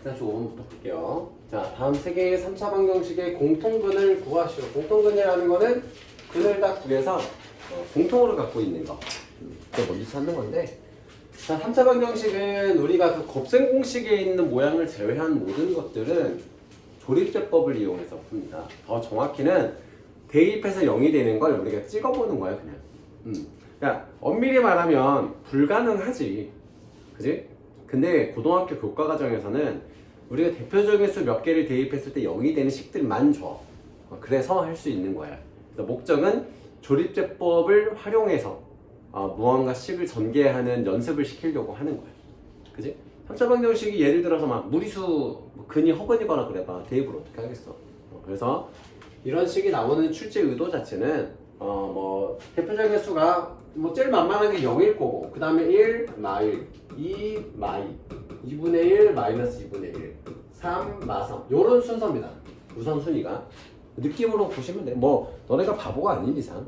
145번부터 볼게요. 자, 다음 세 개의 3차 방정식의 공통근을 구하시오. 공통근이라는 거는 근을 딱 구해서 공통으로 갖고 있는 거. 그걸 먼저 찾는 건데, 자, 3차 방정식은 우리가 그 곱셈 공식에 있는 모양을 제외한 모든 것들은 조립제법을 이용해서 풉니다. 더 정확히는 대입해서 0이 되는 걸 우리가 찍어보는 거야, 그냥. 그러니까 엄밀히 말하면 불가능하지, 그지? 근데 고등학교 교과 과정에서는 우리가 대표적인 수 몇 개를 대입했을 때 0이 되는 식들만 줘. 그래서 할 수 있는 거야. 그래서 목적은 조립제법을 활용해서 무언가 식을 전개하는 연습을 시키려고 하는 거야. 그지? 3차 방정식이 예를 들어서 막 무리수 근이 허근이거나 그래봐. 대입을 어떻게 하겠어? 그래서 이런 식이 나오는 출제 의도 자체는 뭐 대표적인 수가 뭐 제일 만만한 게 0일 거고, 그 다음에 1, 마일, 2, 마이, 2분의 1, 마이너스 2분의 1, 3, 마삼, 요런 순서입니다. 우선순위가. 느낌으로 보시면 돼. 뭐 너네가 바보가 아닌 이상.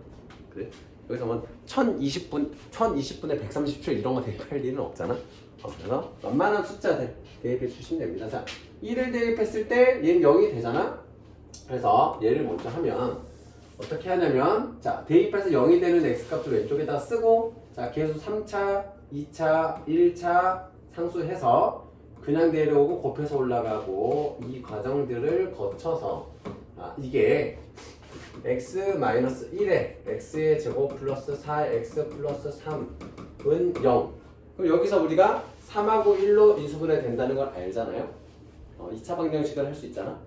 그래? 여기서 뭐 1020분에 130초 이런 거 대입할 일은 없잖아. 그래서 만만한 숫자들 대입해 주시면 됩니다. 자, 1을 대입했을 때 얘는 0이 되잖아. 그래서 얘를 먼저 하면 어떻게 하냐면, 자, 대입해서 0이 되는 x값을 왼쪽에다 쓰고, 자, 계수 3차, 2차, 1차 상수해서 그냥 내려오고 곱해서 올라가고, 이 과정들을 거쳐서 이게 x-1에 x의 제곱 플러스 4x 플러스 3은 0. 그럼 여기서 우리가 3하고 1로 인수분해 된다는 걸 알잖아요. 2차 방정식을 할 수 있잖아.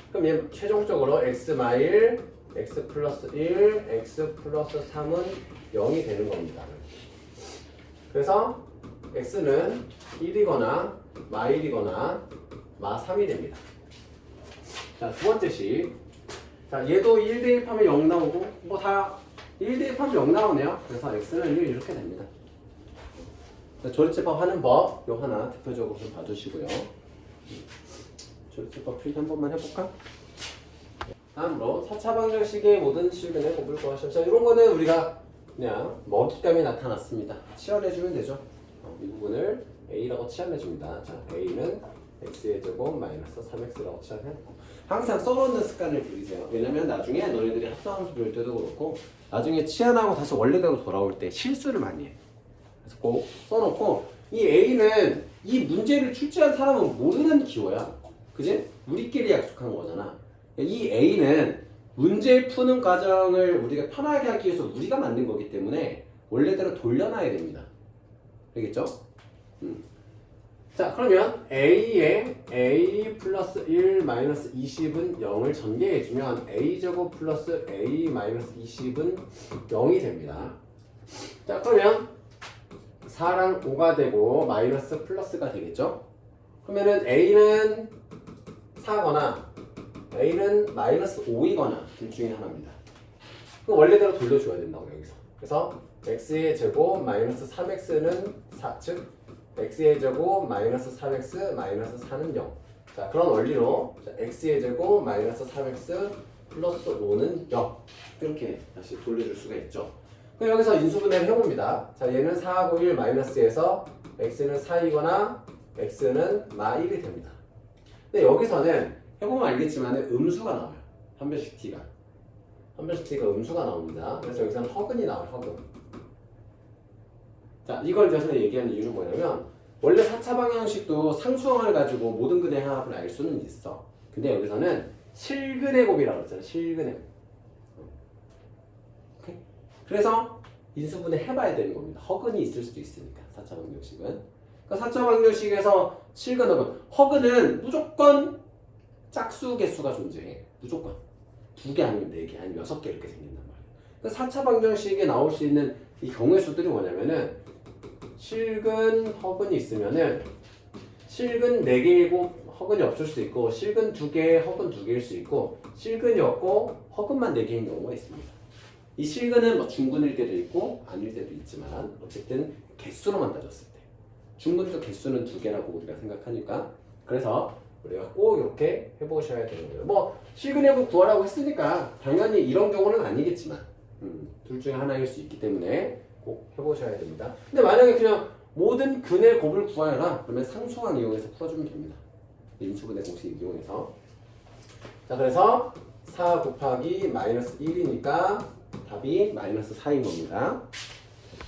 그럼 얘 최종적으로 x-1, x 플러스 1, x 플러스 3은 0이 되는 겁니다. 그래서 x는 1이거나 마1이거나 마3이 됩니다. 자, 두 번째 식. 자, 얘도 1 대입하면 0 나오고, 뭐 다 1 대입하면 0 나오네요. 그래서 x는 1 이렇게 됩니다. 조립제법 하는 법, 요 하나 대표적으로 좀 봐주시고요. 조립제법 필기 한 번만 해볼까? 다음으로 4차 방정식의 모든 실근의 곱을 구하시오. 자, 이런 거는 우리가 그냥 먹잇감이 나타났습니다. 치환해주면 되죠. 이 부분을 a라고 치환해줍니다. 자, a는 x의 제곱 마이너스 3x라고 치환해놓고 항상 써놓는 습관을 들이세요. 왜냐면 나중에 너희들이 합성함수 배울 때도 그렇고 나중에 치환하고 다시 원래대로 돌아올 때 실수를 많이 해. 그래서 꼭 써놓고, 이 a는 이 문제를 출제한 사람은 모르는 기호야. 그지? 우리끼리 약속한 거잖아. 이 a는 문제 푸는 과정을 우리가 편하게 하기 위해서 우리가 만든 거기 때문에 원래대로 돌려놔야 됩니다. 알겠죠? 자, 그러면 a에 a 플러스 1 마이너스 20은 0을 전개해주면 a제곱 플러스 a 마이너스 20은 0이 됩니다. 자, 그러면 4랑 5가 되고 마이너스 플러스가 되겠죠? 그러면은 a는 4거나 a는 마이너스 5이거나 둘 중에 하나입니다. 그럼 원래대로 돌려줘야 된다고 여기서. 그래서 x의 제곱 마이너스 3x는 4, 즉 x의 제곱 마이너스 3x 마이너스 4는 0. 자, 그런 원리로 x의 제곱 마이너스 3x 플러스 5는 0. 이렇게 다시 돌려줄 수가 있죠. 그럼 여기서 인수분해를 해봅니다. 자, 얘는 4하고 1 마이너스에서 x는 4이거나 x는 마1이 됩니다. 근데 여기서는 해보면 알겠지만 음수가 나와요. 한별식 t가. 한별식 t가 음수가 나옵니다. 그래서 여기서는 허근이 나와요. 허근. 자, 이걸 대해서 얘기하는 이유는 뭐냐면, 원래 4차 방정식도 상수항을 가지고 모든 근의 합을 알 수는 있어. 근데 여기서는 실근의 곱이라고 했잖아요. 실근의 곱. 오케이? 그래서 인수분해 해봐야 되는 겁니다. 허근이 있을 수도 있으니까 4차 방정식은. 그러니까 4차 방정식에서 실근, 허근은 무조건 짝수 개수가 존재해. 무조건. 2개 아니면 4개 아니면 6개 이렇게 생긴단 말이야. 그러니까 4차 방정식에 나올 수 있는 이 경우의 수들이 뭐냐면은, 실근, 허근이 있으면은 실근 4개이고 허근이 없을 수 있고, 실근 2개, 허근 2개일 수 있고, 실근이 없고 허근만 4개인 경우가 있습니다. 이 실근은 뭐 중근일 때도 있고 아닐 때도 있지만 어쨌든 개수로만 따졌을 때 중근도 개수는 2개라고 우리가 생각하니까, 그래서 우리가 꼭 이렇게 해보셔야 되는 거예요. 뭐 실근의 곱 구하라고 했으니까 당연히 이런 경우는 아니겠지만 둘 중에 하나일 수 있기 때문에 꼭 해보셔야 됩니다. 근데 만약에 그냥 모든 근의 곱을 구하라 그러면 상수항 이용해서 풀어주면 됩니다. 인수분해 공식 이용해서. 자, 그래서 4 곱하기 마이너스 1이니까 답이 마이너스 4인 겁니다.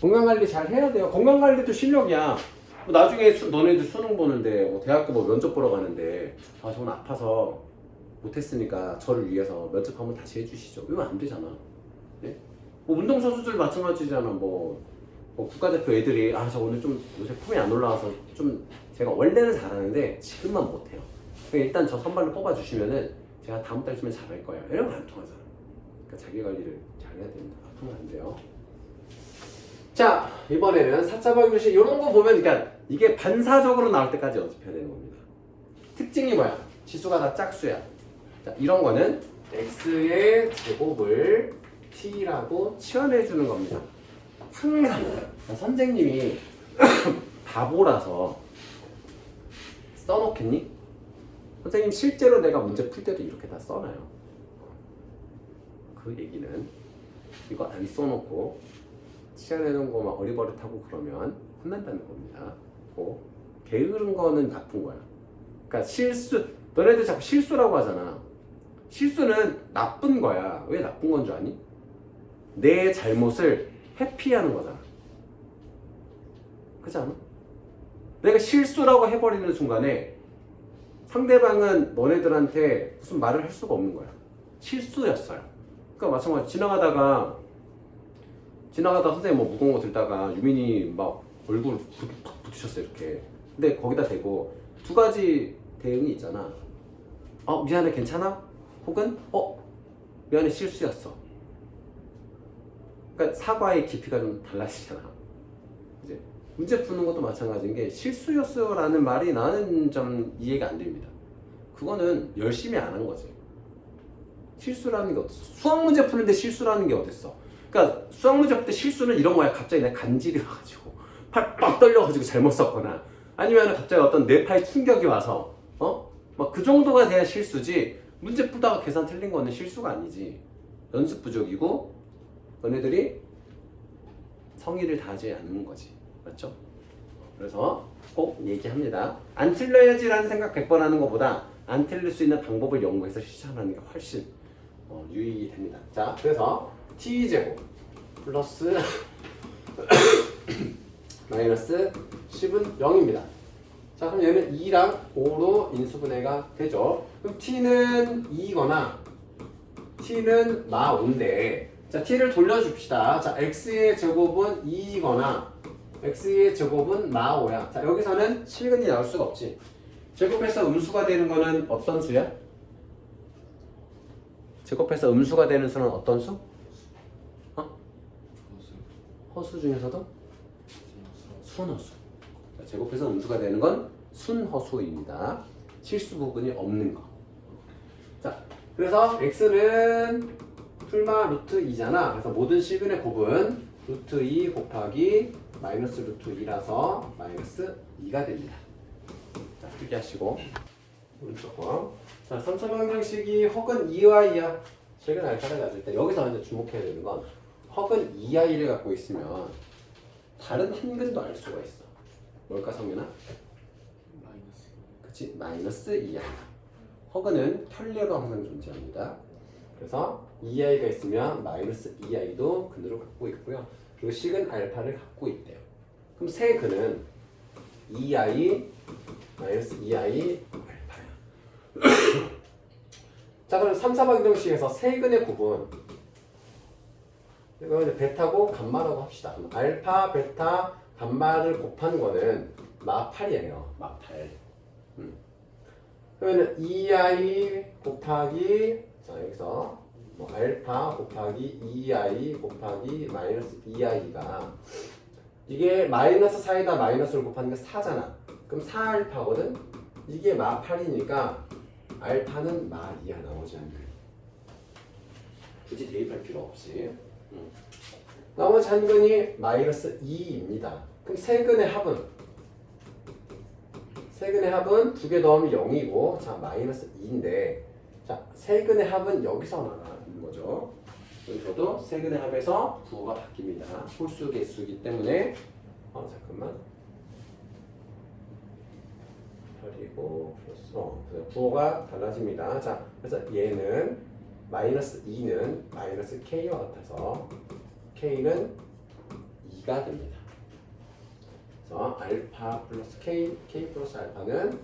건강관리 잘 해야 돼요. 건강관리도 실력이야. 뭐 나중에 너네들 수능 보는데 뭐 대학교 뭐 면접 보러 가는데 아 저는 아파서 못했으니까 저를 위해서 면접 한번 다시 해주시죠. 이러면 안 되잖아. 네? 뭐 운동선수들 마찬가지잖아. 뭐 국가대표 애들이 아 저 오늘 좀 요새 폼이 안 올라와서 좀 제가 원래는 잘하는데 지금만 못해요. 그러니까 일단 저 선발로 뽑아주시면은 제가 다음 달쯤에 잘할 거예요. 이러면 안 통하잖아. 그러니까 자기 관리를 잘 해야 됩니다. 통하면 안 돼요. 자, 이번에는 4차 방정식 이런 거 보면 그러니까 이게 반사적으로 나올 때까지 연습해야 되는 겁니다. 특징이 뭐야? 지수가 다 짝수야. 자, 이런 거는 x의 제곱을 t라고 치환해 주는 겁니다. 항상 선생님이 바보라서 써놓겠니? 선생님 실제로 내가 문제 풀 때도 이렇게 다 써놔요. 그 얘기는 이거 안 써놓고 치환해놓은 거 막 어리버릇하고 그러면 혼난다는 겁니다. 게으른 거는 나쁜 거야. 그러니까 실수, 너네들 자꾸 실수라고 하잖아. 실수는 나쁜 거야. 왜 나쁜 건 줄 아니? 내 잘못을 회피하는 거잖아. 그렇지 않아? 내가 실수라고 해버리는 순간에 상대방은 너네들한테 무슨 말을 할 수가 없는 거야. 실수였어요. 그러니까 마찬가지 지나가다가 선생님 뭐 무거운 거 들다가 유민이 막 얼굴 팍 붙으셨어요 이렇게. 근데 거기다 대고 두 가지 대응이 있잖아. 미안해 괜찮아? 혹은 미안해 실수였어. 그러니까 사과의 깊이가 좀 달라지잖아. 이제 문제 푸는 것도 마찬가지인 게 실수였어요라는 말이 나는 좀 이해가 안 됩니다. 그거는 열심히 안 한 거지. 실수라는 게 어딨어? 수학 문제 푸는데 실수라는 게 어딨어? 그러니까 수학 문제 풀 때 실수는 이런 거야. 갑자기 내 간질이 와가지고 팔 빡 떨려가지고 잘못 썼거나 아니면 갑자기 어떤 뇌파에 충격이 와서 막 그 정도가 돼야 실수지. 문제 풀다가 계산 틀린 거는 실수가 아니지. 연습 부족이고 너네들이 성의를 다하지 않는 거지. 맞죠? 그래서 꼭 얘기합니다. 안 틀려야지라는 생각 100번 하는 것보다 안 틀릴 수 있는 방법을 연구해서 실천하는 게 훨씬 유익이 됩니다. 자, 그래서 t제곱 플러스 마이너스 10은 0입니다. 자, 그럼 얘는 2랑 5로 인수분해가 되죠. 그럼 t는 2거나 t는 마 5인데 자, t를 돌려줍시다. 자, x의 제곱은 2거나 x의 제곱은 마 5야. 자, 여기서는 실근이 나올 수가 없지. 제곱해서 음수가 되는 거는 어떤 수야? 제곱해서 음수가 되는 수는 어떤 수? 허수 중에서도? 순허수. 자, 제곱해서 음수가 되는 건 순허수입니다. 실수 부분이 없는 거. 자, 그래서 x는 풀마 루트 2잖아. 그래서 모든 시근의 곱은 루트 2 곱하기 마이너스 루트 2라서 마이너스 2가 됩니다. 자, 필기하시고 오른쪽 거. 자, 3차 방정식이 허근 2y야. 실근 알파를 가질 때 여기서 이제 주목해야 되는 건 허근 2i를 갖고 있으면 다른 한 근도 알 수가 있어. 뭘까 성민아? 마이너스. 그치? 마이너스 2i. 허근은 편례로 항상 존재합니다. 그래서 2i가 있으면 마이너스 2i도 근으로 갖고 있고요. 그리고 식은 알파를 갖고 있대요. 그럼 세 근은 2i 마이너스 2i 알파야. 자, 그럼 3차 방정식에서 세 근의 곱은 이거 이제 베타고 감마라고 합시다. 그럼 알파, 베타, 감마를 곱한 거는 마8이에요. 마8. 그러면 2i 곱하기 자, 여기서 뭐 알파 곱하기 2i 곱하기 마이너스 2i가 이게 마이너스 4에다 마이너스를 곱하는 게 4잖아. 그럼 4알파거든? 이게 마8이니까 알파는 마2야. 나머지 한 근. 굳이 대입할 필요 없이. 나머지 한 근이 마이너스 2입니다. 그럼 세 근의 합은? 세 근의 합은 두 개 더하면 0이고 자 마이너스 2인데 자 세 근의 합은 여기서 나가는 거죠. 여기서도 세 근의 합에서 부호가 바뀝니다. 홀수 개수이기 때문에 잠깐만 8이고 플러스 부호가 달라집니다. 자, 그래서 얘는 마이너스 2는 마이너스 k와 같아서 k는 2가 됩니다. 그래서 알파 플러스 k 플러스 알파는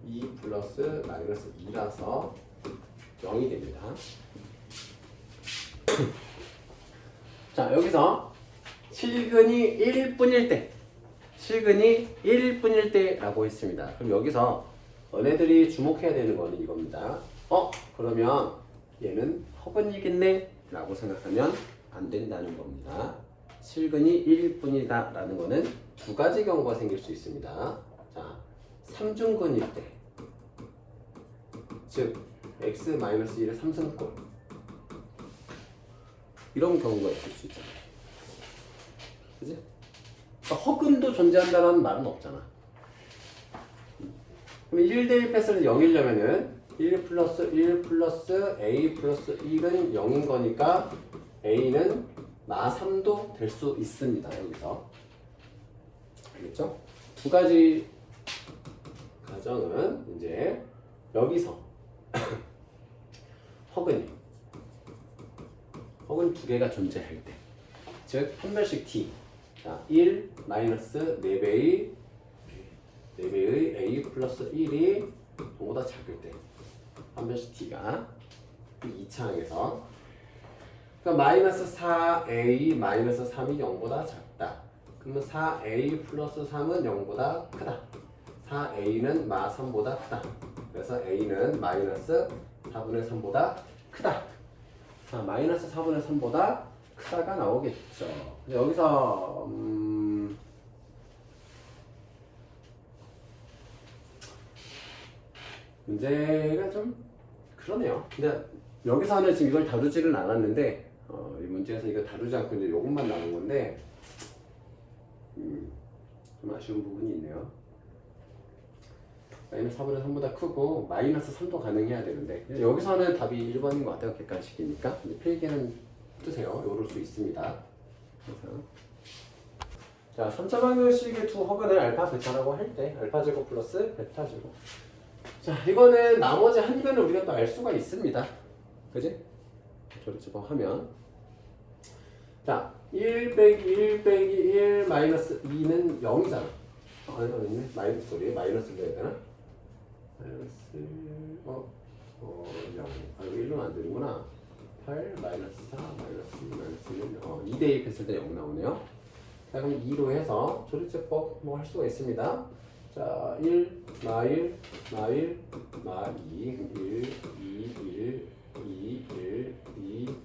2 플러스 마이너스 2라서 0이 됩니다. 자, 여기서 실근이 1분일 때 실근이 1분일 때라고 했습니다. 그럼 여기서 너네들이 주목해야 되는 거는 이겁니다. 그러면 얘는 허근이겠네 라고 생각하면 안 된다는 겁니다. 실근이 1분이다 라는 거는 두 가지 경우가 생길 수 있습니다. 자, 3중근일 때, 즉 x-1의 3승꼴, 이런 경우가 있을 수 있잖아. 그지? 그러니까 허근도 존재한다는 말은 없잖아. 그럼 1대1 패스를 0이려면은 1 플러스 1 플러스 a 플러스 1은 0인 거니까 a는 마3도 될 수 있습니다. 여기서. 알겠죠? 두 가지 가정은 이제 여기서 허근 두 개가 존재할 때, 즉 판별식 t, 자, 1 마이너스 4배의 a 플러스 1이 보다 작을 때, 판별식 t가 2차항에서 그러니까 마이너스 4a 마이너스 3이 0보다 작다. 그러면 4a 플러스 3은 0보다 크다. 4a는 마 3보다 크다. 그래서 a는 마이너스 4분의 3보다 크다. 자, 마이너스 4분의 3보다 크다가 나오겠죠. 여기서 문제가 좀 그러네요. 근데 여기서는 지금 이걸 다루지는 않았는데 이 문제에서 이거 다루지 않고 이제 요것만 나온 건데 좀 아쉬운 부분이 있네요. 마이너스 4분의 3보다 크고 마이너스 3도 가능해야 되는데 여기서는 답이 1번인 것 같아요. 객관식이니까. 필기는 뜨세요. 요럴 수 있습니다. 그래서 자, 3차 방정식의 두 허근을 알파 베타라고 할 때 알파 제곱 플러스 베타 제곱. 자, 이거는 나머지 한 개는 우리가 또 알 수가 있습니다. 그지? 조립집합하면 자, 1 빼기 1 빼기 1 마이너스 2는 0이잖아. 아니, 마이너스 소리 마이너스를 해야 되나? 마이너스 0. 여기 1로 안 되는구나. 8 마이너스 4 마이너스 2 마이너스 1 2대1 했을 때 0 나오네요. 자, 그럼 2로 해서 조립제법 뭐 할 수가 있습니다. 자, 1 마 1 마 1 마 2 1 2 1 2 1 2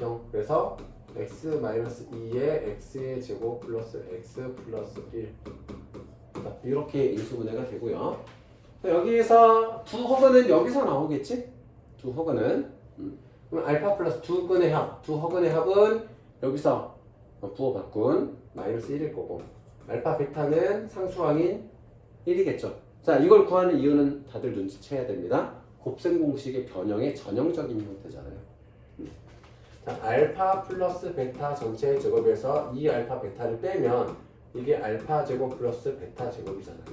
0. 그래서 x-2의 x의 제곱 플러스 x 플러스 1 이렇게 인수분해가 되고요. 여기에서 두 허근은 여기서 나오겠지? 두 허근은 그럼 알파 플러스 두 근의 합, 두 허근의 합은 여기서 부호 바꾼 마이너스 1일 거고 알파 베타는 상수항인 1이겠죠. 자, 이걸 구하는 이유는 다들 눈치채야 됩니다. 곱셈 공식의 변형의 전형적인 형태잖아요. 자, 알파 플러스 베타 전체의 제곱에서 이 알파 베타를 빼면 이게 알파 제곱 플러스 베타 제곱이잖아요.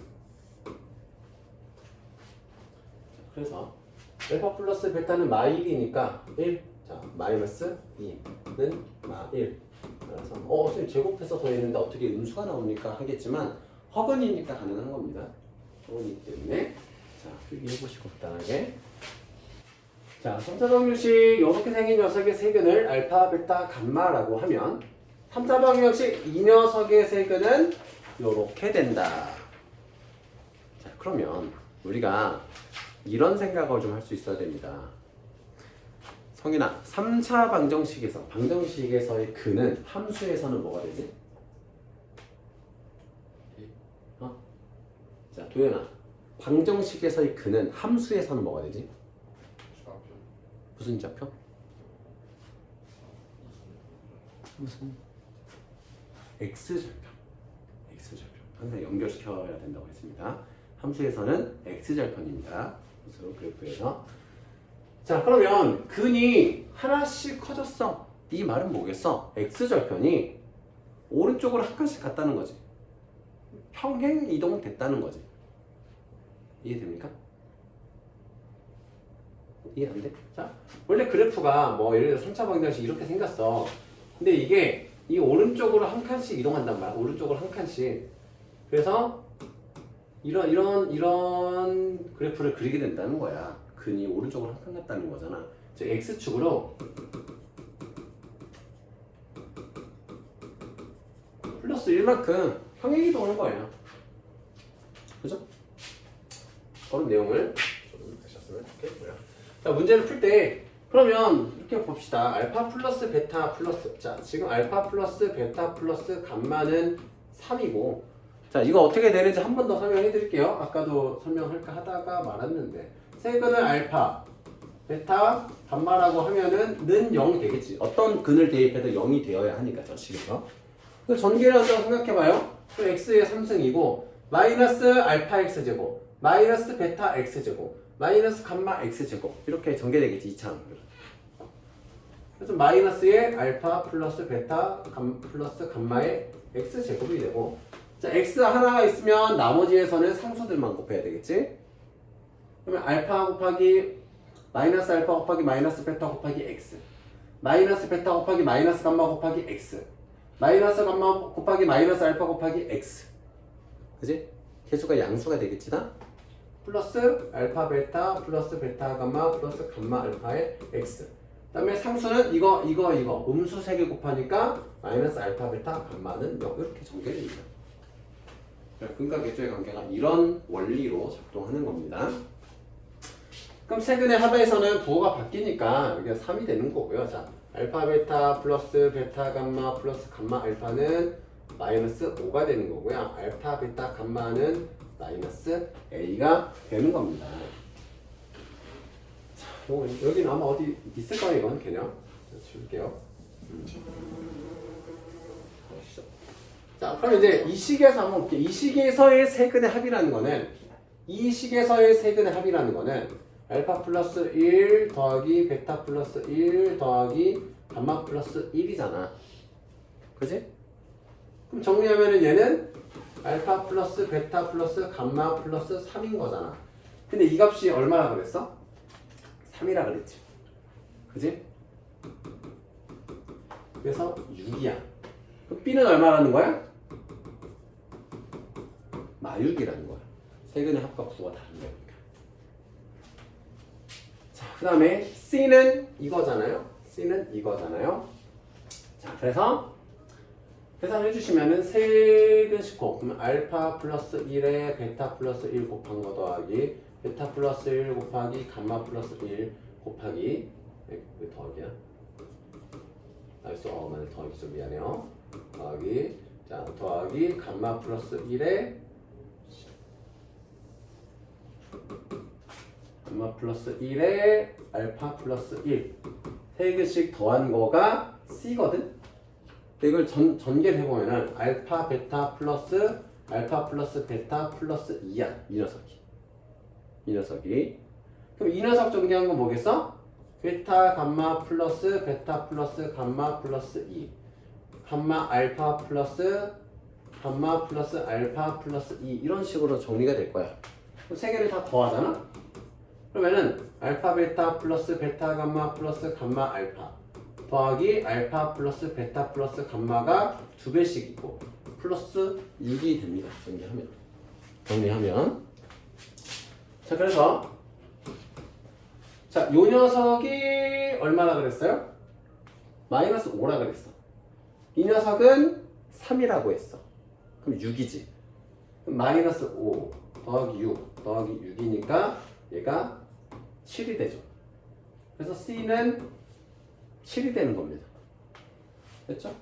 그래서 알파 플러스 베타는 마 1이니까 1. 자, 마이너스 2는 마 1. 그래서 선생님 제곱해서 더했는데 어떻게 음수가 나옵니까? 하겠지만 허근이니까 가능한 겁니다. 허근이기 때문에 자, 필기해보시고 간단하게. 자, 3차 방정식 이렇게 생긴 녀석의 세근을 알파, 베타, 감마라고 하면 3차 방정식 이 녀석의 세근은 이렇게 된다. 자, 그러면 우리가 이런 생각을 좀 할 수 있어야 됩니다. 성인아, 3차 방정식에서의 근은 함수에서는 뭐가 되지? 자, 도현아, 방정식에서의 근은 함수에서는 뭐가 되지? 무슨 좌표? 무슨? x절편. x절편. 항상 연결시켜야 된다고 했습니다. 함수에서는 x절편입니다. 함수 그래프에서. 자, 그러면 근이 하나씩 커졌어. 이 말은 뭐겠어? x절편이 오른쪽으로 한 칸씩 갔다는 거지. 평행 이동됐다는 거지. 이해됩니까? 이해 안 돼? 자, 원래 그래프가 뭐 예를 들어 3차 방정식 이렇게 생겼어. 근데 이게 이 오른쪽으로 한 칸씩 이동한단 말이야. 오른쪽으로 한 칸씩. 그래서 이런 그래프를 그리게 된다는 거야. 근이 오른쪽으로 한 칸 갔다는 거잖아. 즉 x축으로 플러스 1만큼 평행 이동하는 거예요. 그죠? 그런 내용을 좀 하셨으면 좋겠고요. 자, 문제를 풀 때 그러면 이렇게 봅시다. 알파 플러스 베타 플러스, 자 지금 알파 플러스 베타 플러스 감마는 3이고, 자 이거 어떻게 되는지 한 번 더 설명해 드릴게요. 아까도 설명할까 하다가 말았는데, 세근을 알파 베타 감마라고 하면은 는 0이 되겠지. 어떤 근을 대입해도 0이 되어야 하니까 저식에서. 그 전개를 한다고 생각해봐요. 그럼 x의 3승이고 마이너스 알파 x제곱 마이너스 베타 x제곱 마이너스 감마 x제곱 이렇게 전개되겠지. 2차 항들. 그래서 마이너스의 알파 플러스 베타 플러스 감마의 x제곱이 되고, 자 x 하나가 있으면 나머지에서는 상수들만 곱해야 되겠지. 그러면 알파 곱하기 마이너스 알파 곱하기 마이너스 베타 곱하기 x 마이너스 베타 곱하기 마이너스 감마 곱하기 x 마이너스 감마 곱하기 마이너스 알파 곱하기 x, 그지? 개수가 양수가 되겠지다. 플러스 알파 베타 플러스 베타 감마 플러스 감마 알파의 x. 그 다음에 상수는 이거 음수 3개 곱하니까 마이너스 알파 베타 감마는 0. 이렇게 전개됩니다. 근과 계수의 관계가 이런 원리로 작동하는 겁니다. 그럼 세근의 합에서는 부호가 바뀌니까 여기가 3이 되는 거고요. 자, 알파 베타 플러스 베타 감마 플러스 감마 알파는 마이너스 5가 되는 거고요. 알파 베타 감마는 마이너스 a가 되는 겁니다. 자, 여기는 아마 어디 있을 거예요. 이건 개념. 줄게요. 자, 그럼 이제 이 식에서 한번 볼게요. 이 식에서의 세근의 합이라는 거는, 이 식에서의 세근의 합이라는 거는 알파 플러스 1 더하기 베타 플러스 1 더하기 감마 플러스 1이잖아. 그지? 그럼 정리하면은 얘는 알파 플러스 베타 플러스 감마 플러스 3인 거잖아. 근데 이 값이 얼마라 그랬어? 3이라 그랬지. 그지? 그래서 6이야. 그럼 B는 얼마라는 거야? 마육이라는 거야. 세근의 합과 부호가 다른 거니까. 자, 그 다음에 C는 이거잖아요. C는 이거잖아요. 자, 그래서 계산해 주시면은 세근식호, 그러면 알파 플러스 1에 베타 플러스 1 곱한 거 더하기 베타 플러스 1 곱하기 감마 플러스 1 곱하기, 왜 더하기야? 맞네, 더하기 좀 미안해요. 더하기, 자 더하기 감마 플러스 1에 감마 플러스 1에 알파 플러스 1 세 개씩 더한 거가 C거든? 이걸 전개를 해보면은 알파 베타 플러스 베타 플러스 2야. 이 녀석이. 그럼 이 녀석 전개한 건 뭐겠어? 베타 감마 플러스 베타 플러스 감마 플러스 2 감마 알파 플러스 감마 플러스 알파 플러스 2 이런 식으로 정리가 될 거야. 그럼 세 개를 다 더하잖아? 그러면은 알파 베타 플러스 베타 감마 플러스 감마 알파 더하기 알파 플러스 베타 플러스 감마가 2배씩 있고 플러스 6이 됩니다. 정리하면. 자, 그래서 자, 요 녀석이 얼마나 그랬어요? 마이너스 5라 그랬어. 이 녀석은 3이라고 했어. 그럼 6이지. 그럼 마이너스 5 더하기 6 더하기 6이니까 얘가 7이 되죠. 그래서 C는 7이 되는 겁니다. 됐죠?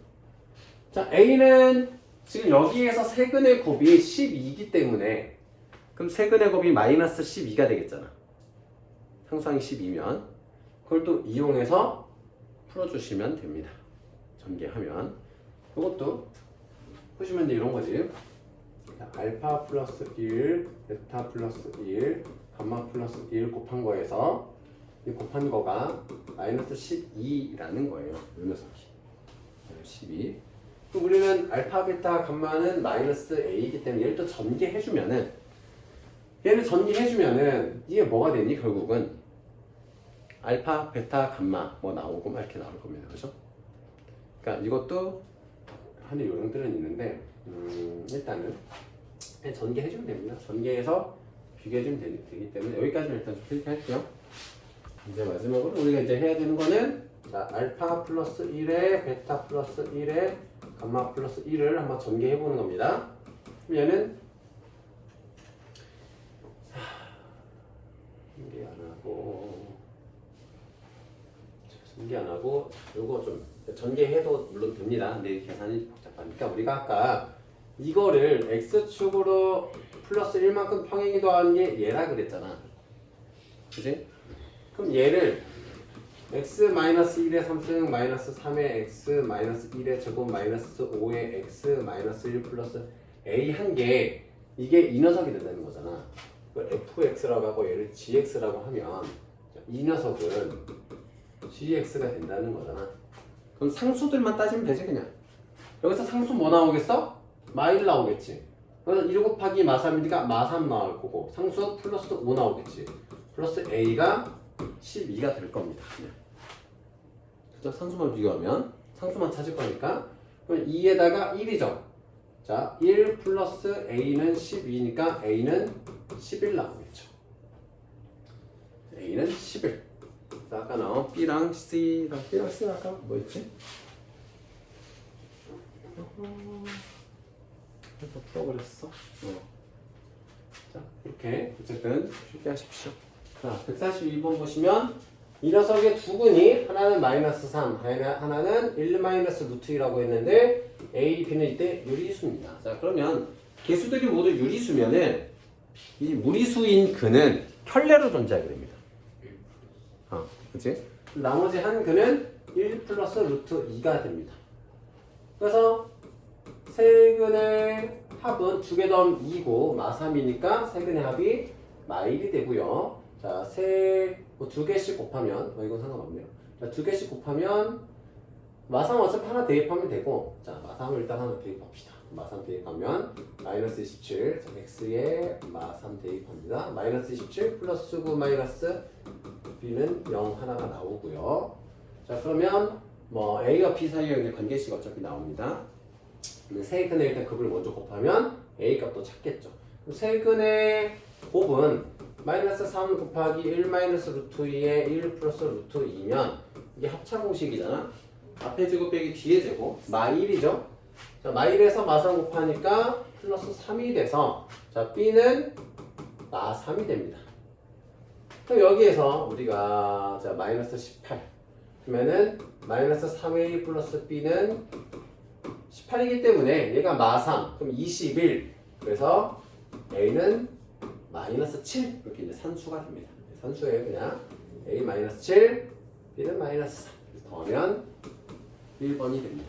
자, A는 지금 여기에서 세근의 곱이 12이기 때문에 그럼 세근의 곱이 마이너스 12가 되겠잖아. 상수항이 12면 그걸 또 이용해서 풀어주시면 됩니다. 전개하면 이것도 보시면 이런 거지. 알파 플러스 1 베타 플러스 1 감마 플러스 1 곱한 거에서 이 곱한 거가 마이너스 12라는 거예요. 이 녀석이 12. 그럼 우리는 알파, 베타, 감마는 마이너스 A이기 때문에 얘를 또 전개해주면은 얘를 전개해주면은 이게 뭐가 되니 결국은 알파, 베타, 감마 뭐 나오고 막 이렇게 나올 겁니다. 그죠? 그러니까 이것도 하는 요령들은 있는데 일단은 그냥 전개해주면 됩니다. 전개해서 비교해주면 되기 때문에 여기까지는 일단 좀 클릭할게요. 이제 마지막으로 우리가 이제 해야 되는 거는 자, 알파 플러스 1에 베타 플러스 1에 감마 플러스 1을 한번 전개해보는 겁니다. 그럼 얘는 전개 안 하고 요거 좀 전개해도 물론 됩니다. 근데 계산이 복잡하니까 우리가 아까 이거를 x축으로 플러스 1만큼 평행이 더한 게 얘라 그랬잖아. 그치? 그럼 얘를 x-1의 3승 마이너스 3의 x 마이너스 1의 제곱 마이너스 5의 x 마이너스 1 플러스 a 한 개 이게 이 녀석이 된다는 거잖아. fx라고 하고 얘를 gx라고 하면 이 녀석은 gx가 된다는 거잖아. 그럼 상수들만 따지면 되지 그냥. 여기서 상수 뭐 나오겠어? 마1 나오겠지. 그래서 1 곱하기 마3이니까 마3 나올 거고 상수 플러스 5 나오겠지. 플러스 a가 12가 될 겁니다. 그냥. 그죠? 상수만 비교하면 상수만 찾을 거니까 그럼 2에다가 1이죠. 자, 1 플러스 a는 12니까 a는 11 나오겠죠. a는 11. 자, 아까 나온 b랑 c랑 아까 뭐였지? 또 풀어버렸어. 자, 이렇게 어쨌든 쉽게 하십시오. 자, 142번 보시면 이 녀석의 두 근이 하나는 마이너스 3, 하나는 1 마이너스 루트 2라고 했는데 A, B는 이때 유리수입니다. 자, 그러면 개수들이 모두 유리수면은 이 무리수인 근은 켤레로 존재하게 됩니다. 그치? 나머지 한 근은 1 플러스 루트 2가 됩니다. 그래서 세 근의 합은 두 개 더하면 2고 마3이니까 세 근의 합이 마1이 되고요. 자, 두 개씩 곱하면 이건 상관없네요. 자, 두 개씩 곱하면 마3 어차피 하나 대입하면 되고 자, 마3을 일단 하나 대입합시다. 마3 대입하면 마이너스 27 자, x에 마3 대입합니다. 마이너스 27 플러스 9 마이너스 b는 0 하나가 나오고요. 자, 그러면 뭐 a와 b 사이에 있는 관계식 어차피 나옵니다. 세근의 일단 급을 먼저 곱하면 a 값도 찾겠죠. 세근의 곱은 마이너스 3 곱하기 1 마이너스 루트 2에 1 플러스 루트 2면 이게 합차 공식이잖아. 앞에 제곱 빼기 뒤에 제곱 마1이죠. 자, 마1에서 마3 곱하니까 플러스 3이 돼서 자, b는 마3이 됩니다. 그럼 여기에서 우리가 자, 마이너스 18 그러면은 마이너스 3a 플러스 b는 18이기 때문에 얘가 마3 그럼 21 그래서 a는 마이너스 7 이렇게 이제 산수가 됩니다. 산수예요. 그냥 a 마이너스 7 b는 마이너스 3 더하면 1번이 됩니다.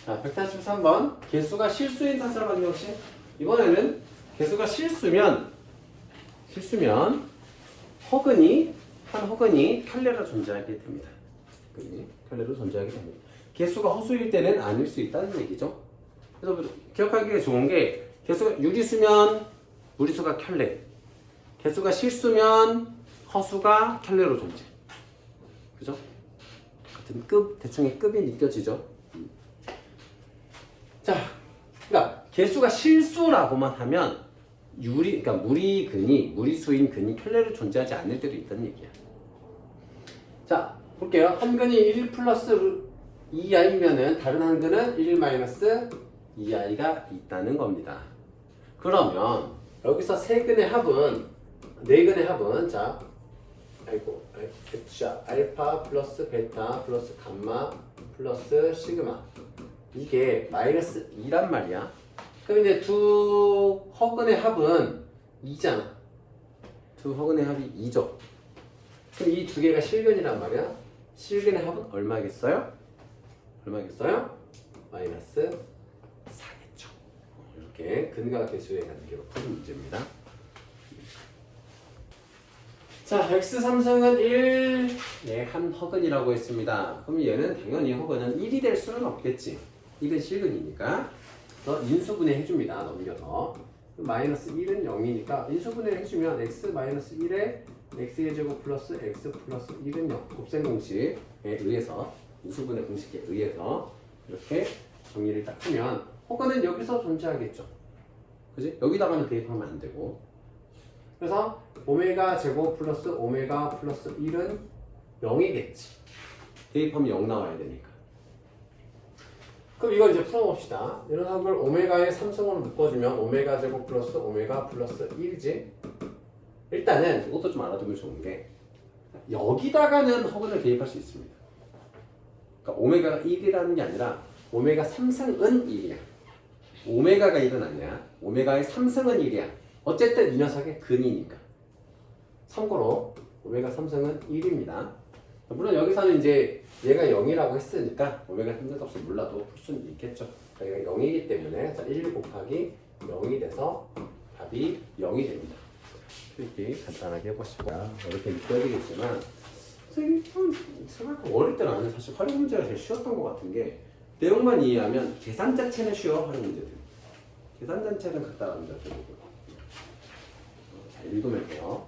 자, 143번 개수가 실수인 산수라고 하는 역시 이번에는 개수가 실수면 허근이 켤레로 존재하게 됩니다. 켤레로 존재하게 됩니다. 개수가 허수일 때는 아닐 수 있다는 얘기죠. 그래서 기억하기가 좋은 게 개수가 유리수면 무리수가 켤레, 개수가 실수면 허수가 켤레로 존재. 그죠? 같은 급, 대충의 급이 느껴지죠. 자, 그러니까 개수가 실수라고만 하면 그러니까 무리수인 근이 켤레로 존재하지 않을 때도 있다는 얘기야. 자, 볼게요. 한 근이 1 플러스 2i면은 다른 한 근은 1 마이너스 2i가 있다는 겁니다. 그러면 여기서 세 근의 합은 네 근의 합은 자, 알파 플러스 베타 플러스 감마 플러스 시그마 이게 마이너스 2란 말이야. 그럼 이제 두 허근의 합은 2잖아. 두 허근의 합이 2죠. 그럼 이 두 개가 실근이란 말이야. 실근의 합은 얼마겠어요? 마이너스 4겠죠. 이렇게 근과 개수의 관계로 푸는 문제입니다. 자, x3승은 1, 한 허근이라고 했습니다. 그럼 얘는 당연히 허근은 1이 될 수는 없겠지. 1은 실근이니까 그래서 인수분해 해줍니다. 넘겨서 마이너스 1은 0이니까 인수분해 해주면 x 마이너스 1에 x의 제곱 플러스 x 플러스 1은 0 곱셈 공식에 의해서 인수분해 공식에 의해서 이렇게 정리를 딱 하면 호가는 여기서 존재하겠죠. 그지? 여기다가는 대입하면 안 되고 그래서 오메가 제곱 플러스 오메가 플러스 1은 0이겠지. 대입하면 0 나와야 되니까. 그럼 이걸 이제 풀어봅시다. 이런 합을 오메가의 3승으로 묶어주면 오메가 제곱 플러스 오메가 플러스 1이지. 일단은 이것도 좀 알아두면 좋은 게 여기다가는 허근을 대입할 수 있습니다. 그러니까 오메가가 1이라는 게 아니라 오메가 3승은 1이야. 오메가가 1은 아니야. 오메가의 3승은 1이야. 어쨌든 이 녀석의 근이니까. 참고로 오메가 3승은 1입니다. 물론 여기서는 이제 얘가 0이라고 했으니까 오메가 3승 값을 몰라도 풀 수는 있겠죠. 여기가 0이기 때문에 1 곱하기 0이 돼서 답이 0이 됩니다. 이렇게 간단하게 해보시고 어렵게 느껴야 되겠지만 생각하면 어릴 때 나는 사실 활용 문제가 제일 쉬웠던 것 같은 게 내용만 이해하면 계산 자체는 쉬워. 활용 문제들 계산 자체는 간단한 문제들이고요. 자, 읽어볼게요.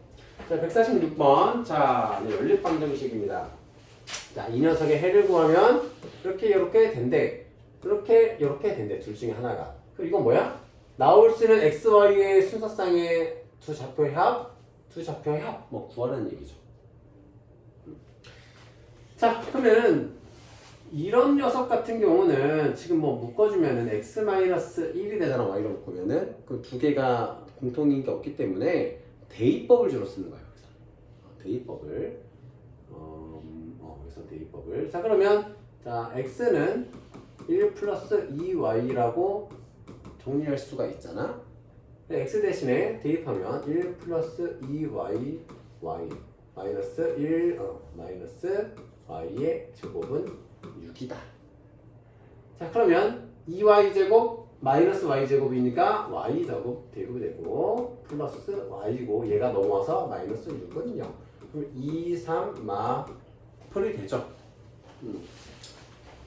자, 146번. 자, 연립방정식입니다. 자, 이 녀석의 해를 구하면 이렇게 된대. 이렇게 된대. 둘 중에 하나가. 그럼 이건 뭐야? 나올 수 있는 x, y의 순서상의 두 좌표의 합, 뭐 구하라는 얘기죠. 자, 그러면 이런 녀석 같은 경우는 지금 뭐 묶어주면은 x-1이 되잖아. y로 묶으면은 그 두 개가 공통인 게 없기 때문에 대입법을 주로 쓰는 거예요. 여기서 대입법을 여기서 대입법을. 자, 그러면 자 x는 1 플러스 2y라고 정리할 수가 있잖아. x 대신에 대입하면 1 플러스 2y y 마이너스 1 마이너스 y의 제곱은 6이다. 자, 그러면 2y 제곱 마이너스 y 제곱이니까 y 제곱 대입이 되고 플러스 y고 얘가 넘어와서 마이너스 6은 0. 그럼 2, 3, 마 풀이 되죠.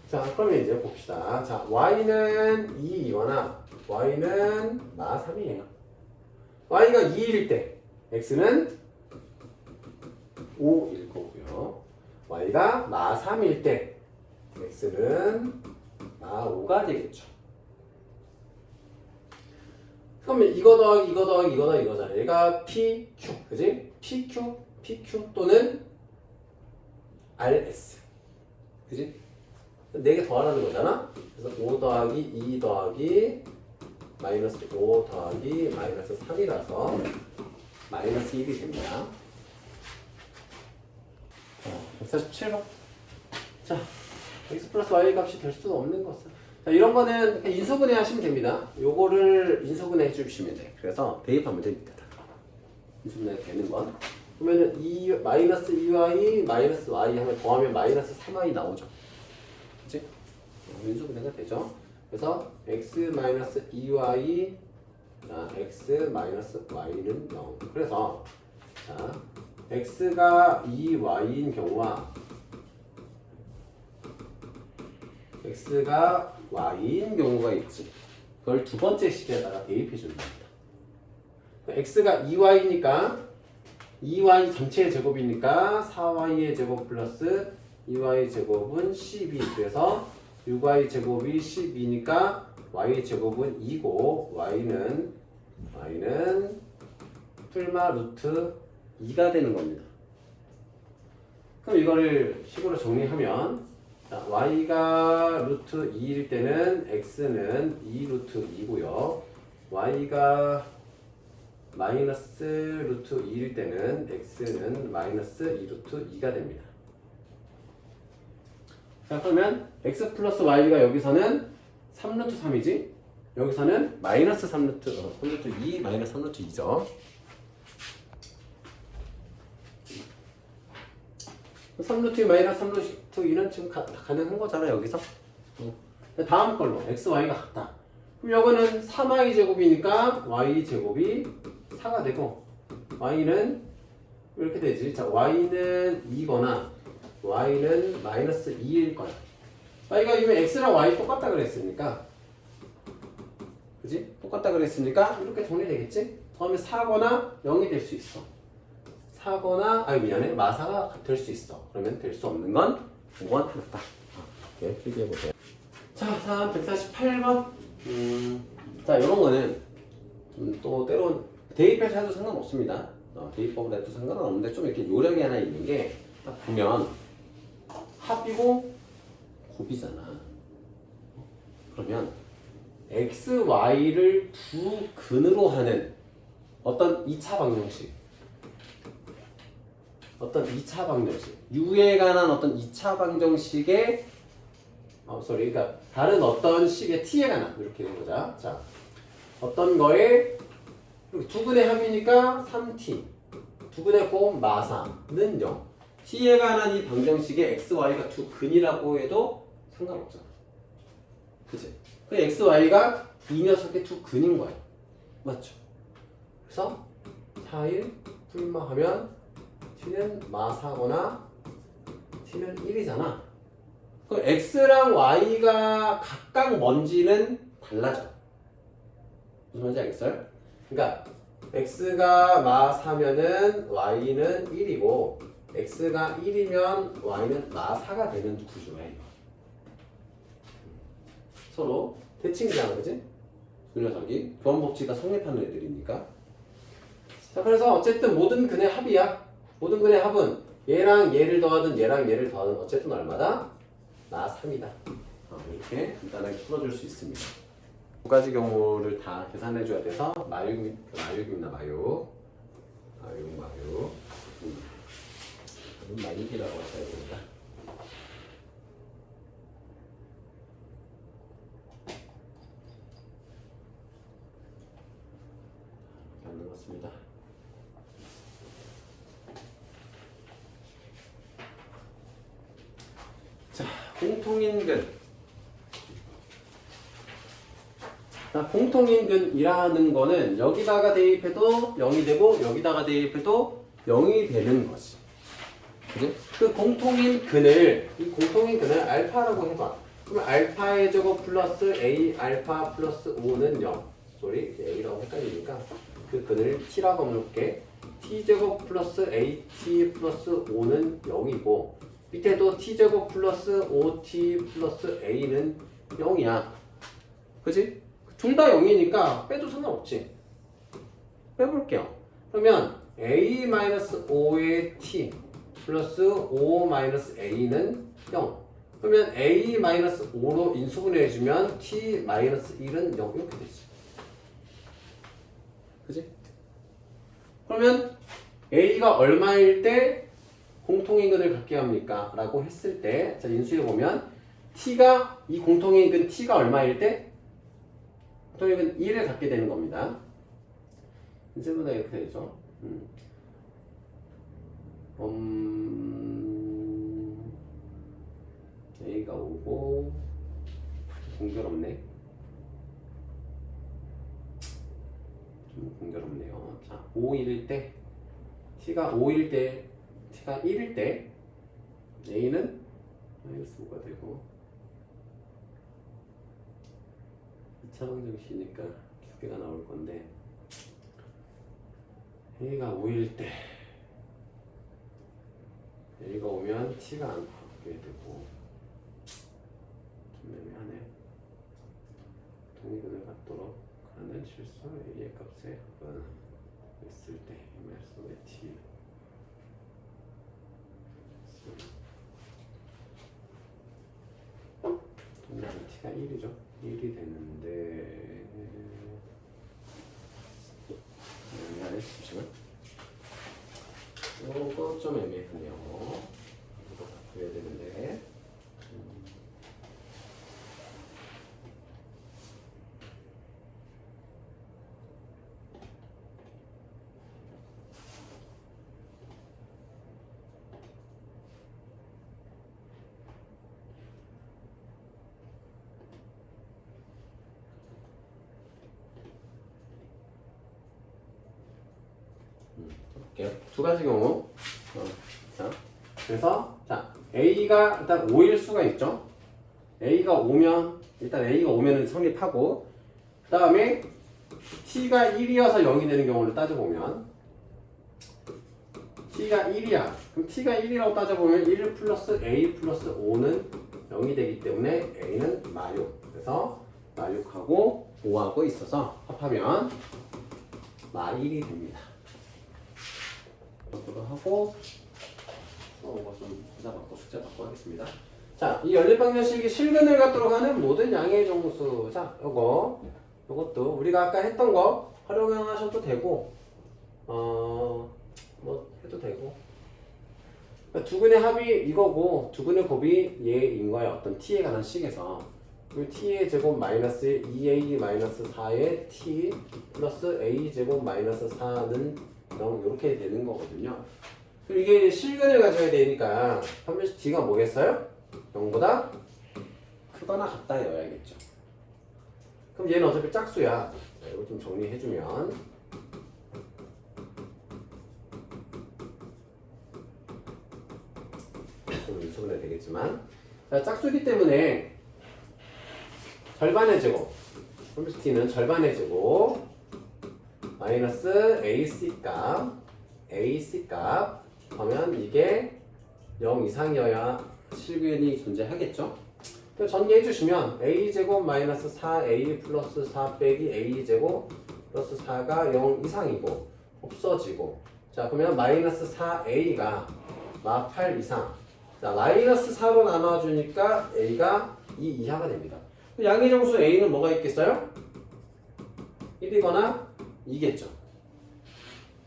자, 그러면 이제 봅시다. 자, y는 2이거나 y는 마 3이에요. y가 2일 때 x는 5일 거고요. y가 마 3일 때 x는 마 5가 되겠죠. 그러면 이거 더하기 이거 더하기 이거 더하기 이거잖아. 얘가 PQ, 그지? PQ 또는 RS, 그지? 4개 더하라는 거잖아. 그래서 5 더하기 2 더하기 마이너스 5 더하기 마이너스 3이라서 마이너스 1이 됩니다. 147번. 자, x 플러스 y 값이 될 수 없는 것은. 자, 이런 거는 인수분해 하시면 됩니다. 요거를 인수분해 해주시면 돼. 그래서 대입하면 됩니다. 인수분해 되는 건. 그러면은 마이너스 2y 마이너스 y 하면 더하면 마이너스 3y 나오죠. 그치? 인수분해가 되죠. 그래서 x 마이너스 2y x 마이너스 y는 0. 그래서 자, x가 2y인 경우와 x가 y인 경우가 있지. 그걸 두 번째 식에다가 대입해 주는 겁니다. x가 2y니까 2y 전체의 제곱이니까 4y의 제곱 플러스 2y 제곱은 12. 그래서 6y 제곱이 12니까 y 제곱은 2고 y는 풀마 루트 2가 되는 겁니다. 그럼 이거를 식으로 정리하면 자, y가 루트 2일 때는 x는 2 루트 2고요. y가 마이너스 루트 2일 때는 x는 마이너스 2 루트 2가 됩니다. 자, 그러면 x 플러스 y가 여기서는 3 루트 3이지? 여기서는 마이너스 3 루트 2 마이너스 3 루트 2죠. 3루트 2 마이너스 3루트 2는 지금 가능한 거잖아 여기서. 다음 걸로 x, y가 같다. 그럼 이거는 3y 제곱이니까 y 제곱이 4가 되고 y는 이렇게 되지. 자, y는 2거나 y는 마이너스 2일 거야. 이거 이미 x랑 y 똑같다 그랬으니까, 그지? 똑같다 그랬으니까 이렇게 정리되겠지? 다음에 4거나 0이 될 수 있어. 4거나 미안해, 마사가 될 수 있어. 그러면 될 수 없는 건 5번 하나다. 이렇게 필기해 보세요. 자, 다음 148번. 자, 이런 거는 좀 또 때론 대입해서 해도 상관없습니다. 대입법으로 해도 상관은 없는데 좀 이렇게 요령이 하나 있는 게 딱 보면 합이고 곱이잖아. 그러면 x, y를 두 근으로 하는 어떤 2차 방정식, u에 관한 어떤 2차 방정식의 그러니까 다른 어떤 식의 t에 관한, 이렇게 해보자. 자, 어떤 거에 두 근의 합이니까 3t, 두 근의 곱 마사는 0. t에 관한 이 방정식의 x, y가 두 근이라고 해도 상관없잖아. 그치? 그 x, y가 이 녀석의 두 근인 거야. 맞죠? 그래서 4일 풀마하면 t는 마사거나 t는 1이잖아. 그럼 x랑 y가 각각 뭔지는 달라져. 무슨 말인지 알겠어요? 그러니까 x가 마사면은 y는 1이고 x가 1이면 y는 마사가 되는 구조야. 이거. 서로 대칭이잖아, 그지? 두 녀석이 교환법칙이 성립하는 애들이니까. 자, 그래서 어쨌든 모든 근의 합이야. 모든 근의 합은 얘랑 얘를 더하든 얘랑 얘를 더하든 어쨌든 얼마다? 나 3이다. 이렇게 간단하게 풀어줄 수 있습니다. 두 가지 경우를 다 계산해줘야 돼서 마육입니다. 마육. 마육이라고 써야 됩니다. 안 넘었습니다. 자, 공통인근. 자, 공통인근이라는 거는 여기다가 대입해도 0이 되고 여기다가 대입해도 0이 되는 것이. 그지? 그 공통인근을 알파라고 해봐. 그러면 알파의 제곱 플러스 a 알파 플러스 5는 0. a라고 헷갈리니까 그 근을 t라고 해놓을게. t제곱 플러스 at 플러스 5는 0이고 밑에도 t제곱 플러스 5t 플러스 a는 0이야. 그지? 둘 다 0이니까 빼도 상관없지. 빼볼게요. 그러면 a-5의 t 플러스 5-a는 0. 그러면 a-5로 인수분해해주면 t-1은 0 이렇게 되지. 그지? 그러면 a가 얼마일 때 공통인근을 갖게 합니까? 라고 했을 때, 자, 인수해보면 t가, 이 공통인근 t가 얼마일 때 공통인근 1을 갖게 되는 겁니다. 인쇄보다 이렇게 되죠. a가 오고 공교롭네. 좀 공교롭네요. 자, 5일일 때 t가 5일 때 t가 1일 때 a는 -5가 되고 2차 방정식이니까 두 개가 나올 건데 a가 5일 때 a가 오면 t가 안 바뀌게 되고 좀 애매하네. 동의근을 갖도록 하는 실수 a의 값의 합은 있을 때 m의 t 동의근 t가 1이죠. 1이 되는데 애매하네. 잠시만. 이거 좀 애매하네요. 이거 바꿔야 되는데. 두 가지 경우. 자, 그래서 자, a가 일단 5일 수가 있죠. A가 오면 일단 A가 오면은 성립하고 그 다음에 T가 1이어서 0이 되는 경우를 따져보면 T가 1이야. 그럼 T가 1이라고 따져보면 1 플러스 A 플러스 5는 0이 되기 때문에 A는 마6. 그래서 마6하고 5하고 있어서 합하면 마1이 됩니다. 이것도 하고 이거 좀 부사 받고 숙제 받고 하겠습니다. 자, 이 연립방정식이 실근을 갖도록 하는 모든 양의 정수. 자, 요것도 우리가 아까 했던 거 활용하셔도 되고 뭐 해도 되고. 그러니까 두근의 합이 이거고 두근의 곱이 얘인 거야. 어떤 t에 관한 식에서. 그리고 t의 제곱 마이너스 2a 마이너스 4의 t 플러스 a 제곱 마이너스 4는 0 이렇게 되는 거거든요. 그리고 이게 실근을 가져야 되니까 판별식 d가 뭐겠어요? 0보다 크거나 같다여야겠죠. 그럼 얘는 어차피 짝수야. 이거 좀 정리해주면 좀 인수분해 되겠지만 자, 짝수기 때문에 절반의 제곱 홈스티는 절반의 제곱 마이너스 AC 값 하면 이게 0 이상이어야 실근이 존재하겠죠. 전개해 주시면 A제곱 마이너스 4A 플러스 4 빼기 A제곱 플러스 4가 0 이상이고 없어지고 자 그러면 마이너스 4A가 마 8 이상 자 마이너스 4로 나눠주니까 A가 2 이하가 됩니다. 양의 정수 A는 뭐가 있겠어요? 1이거나 2겠죠.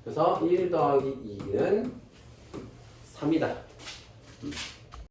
그래서 1 더하기 2는 3이다.